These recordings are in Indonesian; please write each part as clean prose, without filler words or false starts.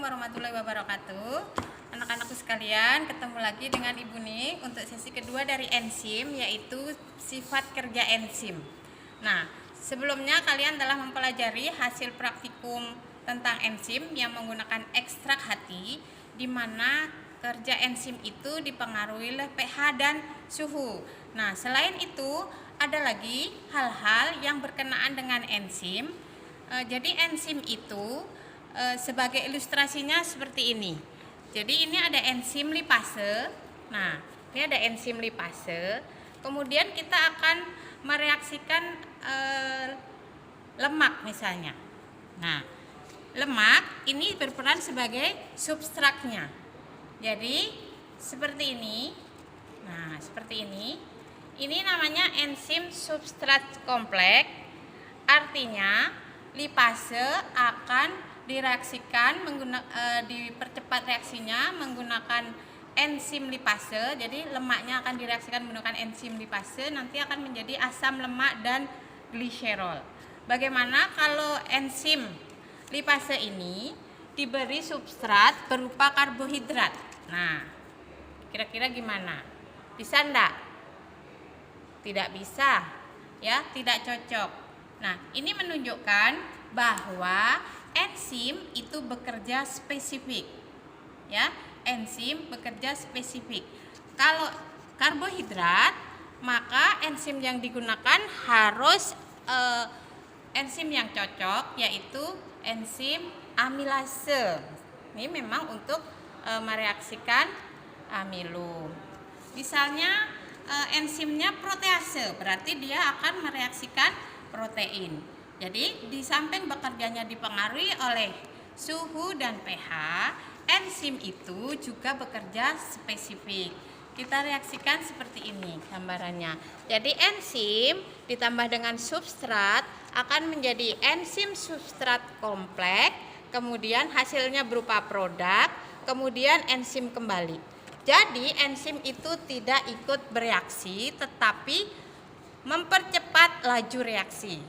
warahmatullahi wabarakatuh. Anak-anakku sekalian, ketemu lagi dengan Ibu Nik untuk sesi kedua dari enzim, yaitu sifat kerja enzim. Nah, sebelumnya kalian telah mempelajari hasil praktikum tentang enzim yang menggunakan ekstrak hati, di mana kerja enzim itu dipengaruhi oleh pH dan suhu. Nah, selain itu ada lagi hal-hal yang berkenaan dengan enzim. Jadi enzim itu sebagai ilustrasinya seperti ini. Jadi ini ada enzim lipase. Nah, ini ada enzim lipase. Kemudian kita akan mereaksikan lemak misalnya. Nah, lemak ini berperan sebagai substratnya. Jadi seperti ini. Nah, seperti ini. Ini namanya enzim substrat kompleks. Artinya lipase akan direaksikan dipercepat reaksinya menggunakan enzim lipase. Jadi lemaknya akan direaksikan menggunakan enzim lipase, nanti akan menjadi asam lemak dan gliserol. Bagaimana kalau enzim lipase ini diberi substrat berupa karbohidrat? Nah, kira-kira gimana? Bisa enggak? Tidak bisa, ya, tidak cocok. Nah, ini menunjukkan bahwa enzim itu bekerja spesifik. Ya, enzim bekerja spesifik. Kalau karbohidrat, maka enzim yang digunakan harus enzim yang cocok, yaitu enzim amilase. Ini memang untuk mereaksikan amilo. Misalnya enzimnya protease, berarti dia akan mereaksikan protein. Jadi di samping bekerjanya dipengaruhi oleh suhu dan pH, enzim itu juga bekerja spesifik. Kita reaksikan seperti ini gambarannya. Jadi enzim ditambah dengan substrat akan menjadi enzim substrat kompleks, kemudian hasilnya berupa produk, kemudian enzim kembali. Jadi enzim itu tidak ikut bereaksi tetapi mempercepat laju reaksi.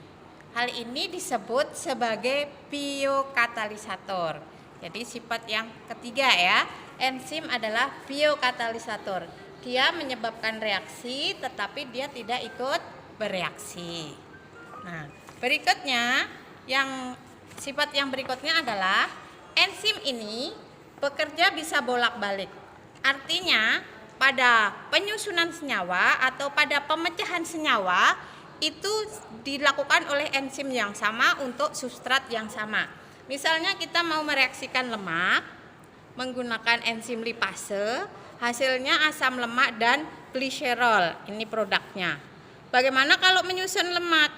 Hal ini disebut sebagai biokatalisator. Jadi sifat yang ketiga ya, enzim adalah biokatalisator. Dia menyebabkan reaksi tetapi dia tidak ikut bereaksi. Nah, berikutnya sifat yang berikutnya adalah enzim ini bekerja bisa bolak-balik. Artinya pada penyusunan senyawa atau pada pemecahan senyawa itu dilakukan oleh enzim yang sama untuk substrat yang sama. Misalnya kita mau mereaksikan lemak menggunakan enzim lipase, hasilnya asam lemak dan gliserol. Ini produknya. Bagaimana kalau menyusun lemak?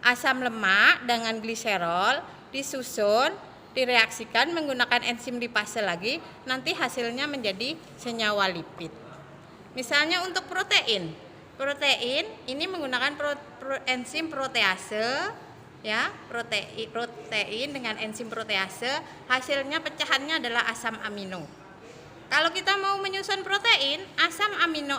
Asam lemak dengan gliserol disusun, direaksikan menggunakan enzim lipase lagi, nanti hasilnya menjadi senyawa lipid. Misalnya untuk protein ini menggunakan enzim protease, ya, protein dengan enzim protease, hasilnya pecahannya adalah asam amino. Kalau kita mau menyusun protein, asam amino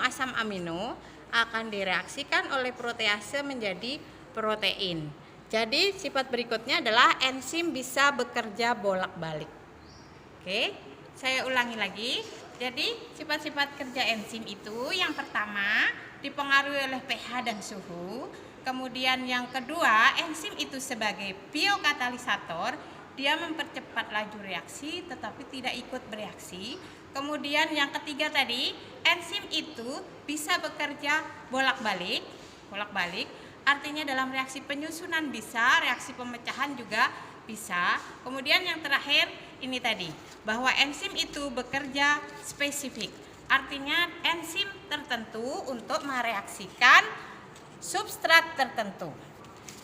akan direaksikan oleh protease menjadi protein. Jadi sifat berikutnya adalah enzim bisa bekerja bolak-balik. Oke, saya ulangi lagi. Jadi sifat-sifat kerja enzim itu yang pertama dipengaruhi oleh pH dan suhu. Kemudian yang kedua, enzim itu sebagai biokatalisator, dia mempercepat laju reaksi tetapi tidak ikut bereaksi. Kemudian yang ketiga tadi, enzim itu bisa bekerja bolak-balik. Artinya dalam reaksi penyusunan bisa, reaksi pemecahan juga bisa. Kemudian yang terakhir ini tadi, bahwa enzim itu bekerja spesifik. Artinya enzim tertentu untuk mereaksikan substrat tertentu.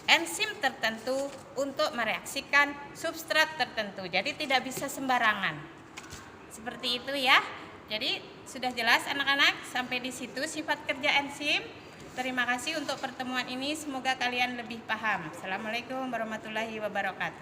Enzim tertentu untuk mereaksikan substrat tertentu. Jadi tidak bisa sembarangan. Seperti itu ya. Jadi sudah jelas anak-anak, sampai di situ sifat kerja enzim. Terima kasih untuk pertemuan ini, semoga kalian lebih paham. Assalamualaikum warahmatullahi wabarakatuh.